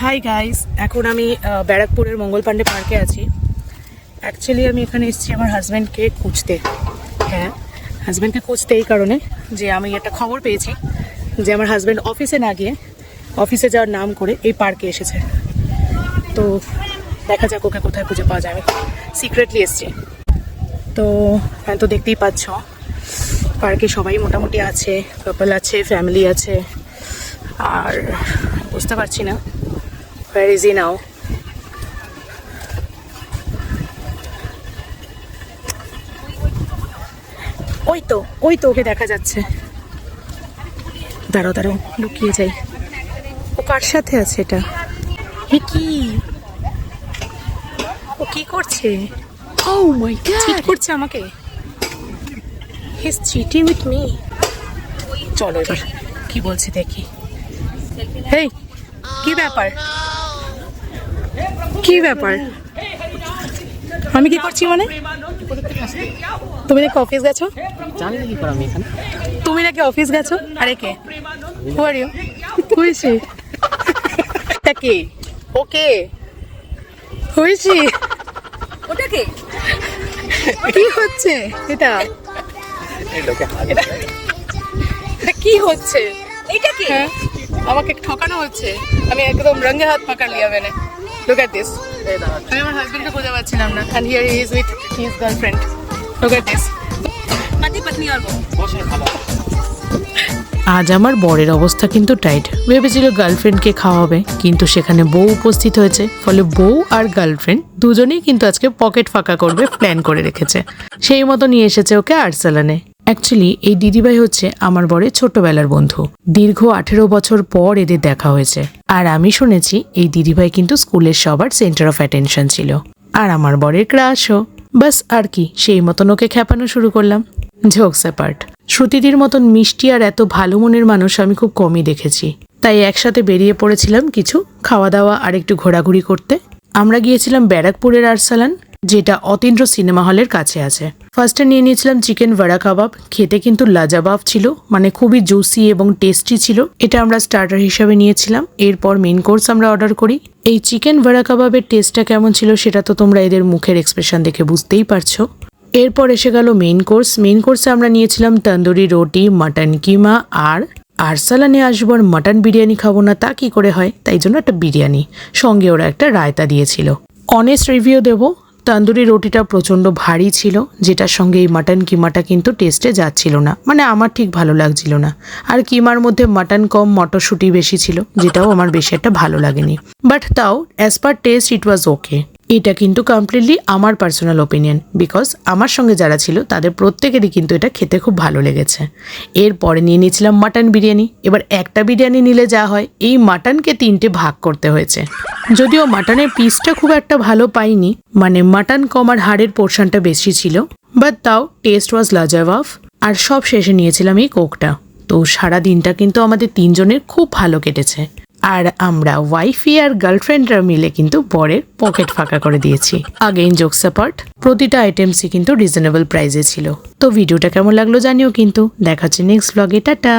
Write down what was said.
Hi guys, এখন আমি ব্যারাকপুরের মঙ্গল পাণ্ডে পার্কে আছি। অ্যাকচুয়ালি আমি এখানে এসেছি আমার হাজব্যান্ডকে খুঁজতে। হ্যাঁ, হাজব্যান্ডকে খুঁজতে এই কারণে যে আমি একটা খবর পেয়েছি যে আমার হাজব্যান্ড অফিসে না গিয়ে অফিসে যাওয়ার নাম করে এই পার্কে এসেছে। তো দেখা যাক ওকে কোথায় খুঁজে পাওয়া যায়। আমি সিক্রেটলি এসেছি। তো তো দেখতেই পাচ্ছ পার্কে সবাই মোটামুটি আছে, কাপল আছে, ফ্যামিলি আছে। আর বুঝতে পারছি না where is he now? ওই তো ওকে দেখা যাচ্ছে। দাঁড়াও লুকিয়ে যাই। ও কার সাথে আছে এটা? ও কি করছে? Oh my god, চিট করছে আমাকে। He's cheating with me. চলো এবার কি বলছি দেখি। হেই, কি ব্যাপার? আমি কি করছি মানে? তুমি নাকি অফিস গেছো? জানি না কি করা আমি এখানে। তুমি নাকি অফিস গেছো? আরে কে? Who are you? Who is she? এটা কে? ওকে Who is she? ওটা কে? কি হচ্ছে এটা? এটা কি হচ্ছে? এটা কে? হ্যাঁ, আমাকে ঠকানো হচ্ছে। আমি একদম রঙে হাত পাকা লিয়া मैंने। Look at this. আমি আমার হাজবেন্ডকে খুঁজে পাচ্ছিলাম না। And here he is with his girlfriend. Look at this. पति पत्नी और वो বসে ভালো। আজ আমার বরের অবস্থা কিন্তু টাইট। ভেবেছিল গার্লফ্রেন্ডকে খাওয়াবে, কিন্তু সেখানে বউ উপস্থিত হয়েছে। ফলে বউ আর গার্লফ্রেন্ড দুজনেই কিন্তু আজকে পকেট ফাঁকা করবে প্ল্যান করে রেখেছে। সেই মতো নিয়ে এসেছে ওকে আর্সালানে। অ্যাকচুয়ালি এই দিদিভাই হচ্ছে আমার বরের ছোটবেলার বন্ধু। দীর্ঘ 18 বছর পর এদের দেখা হয়েছে। আর আমি শুনেছি এই দিদিভাই কিন্তু স্কুলের সবার সেন্টার অফ অ্যাটেনশন ছিল। আর আমার বরের ক্রাশও। বাস আর কি, সেই মতন ওকে খেপানো শুরু করলাম। জোকস অ্যাপার্ট, শ্রুতিদির মতন মিষ্টি আর এত ভালো মনের মানুষ আমি খুব কমই দেখেছি। তাই একসাথে বেরিয়ে পড়েছিলাম কিছু খাওয়া দাওয়া আর একটু ঘোরাঘুরি করতে। আমরা গিয়েছিলাম ব্যারাকপুরের আরসালান, যেটা অতীন্দ্র সিনেমা হলের কাছে আছে। ফার্স্টে নিয়ে নিয়েছিলাম চিকেন ভাড়া কাবাব। খেতে কিন্তু লাজাবাব ছিল, মানে খুবই জুসি এবং টেস্টি ছিল। এটা আমরা স্টার্টার হিসাবে নিয়েছিলাম। এরপর মেইন কোর্স আমরা অর্ডার করি। এই চিকেন ভাড়া কাবাবের টেস্টটা কেমন ছিল সেটা তো তোমরা এদের মুখের এক্সপ্রেশন দেখে বুঝতেই পারছো। এরপর এসে গেল মেইন কোর্সে আমরা নিয়েছিলাম তন্দুরি রুটি, মাটন কিমা। আর আরসালানে আসবো আর মাটন বিরিয়ানি খাবো না তা কি করে হয়, তাই জন্য একটা বিরিয়ানি, সঙ্গে ওরা একটা রায়তা দিয়েছিল। অনেস্ট রিভিউ দেবো, তন্দুরি রুটিটা প্রচণ্ড ভারী ছিল, যেটার সঙ্গে এই মাটন কিমাটা কিন্তু টেস্টে যাচ্ছিল না, মানে আমার ঠিক ভালো লাগছিল না। আর কিমার মধ্যে মাটন কম, মটরশুঁটি বেশি ছিল, যেটাও আমার বেশি একটা ভালো লাগেনি। বাট তাও অ্যাজ পার টেস্ট ইট ওয়াজ ওকে। এটা কিন্তু কমপ্লিটলি আমার পার্সোনাল ওপিনিয়ন, বিকজ আমার সঙ্গে যারা ছিল তাদের প্রত্যেকেরই কিন্তু এটা খেতে খুব ভালো লেগেছে। এরপরে নিয়ে নিয়েছিলাম মাটন বিরিয়ানি। এবার একটা বিরিয়ানি নিলে যা হয়, এই মাটনকে 3টে ভাগ করতে হয়েছে। যদিও মাটনের পিসটা খুব একটা ভালো পাইনি, মানে মাটন কম আর হাড়ের পোর্শনটা বেশি ছিল, বাট তাও টেস্ট ওয়াজ লাজাবাব। আর সব শেষে নিয়েছিলাম এই কোকটা। তো সারা দিনটা কিন্তু আমাদের 3জনের খুব ভালো কেটেছে। আর আমরা ওয়াইফি আর গার্লফ্রেন্ডরা মিলে কিন্তু বরের পকেট ফাঁকা করে দিয়েছি। আগেইন জোকস অ্যাপার্ট, প্রতিটা আইটেমসই কিন্তু রিজনেবল প্রাইসে ছিল। তো ভিডিওটা কেমন লাগলো জানিও কিন্তু। দেখা হচ্ছে নেক্সট ব্লগে। টাটা।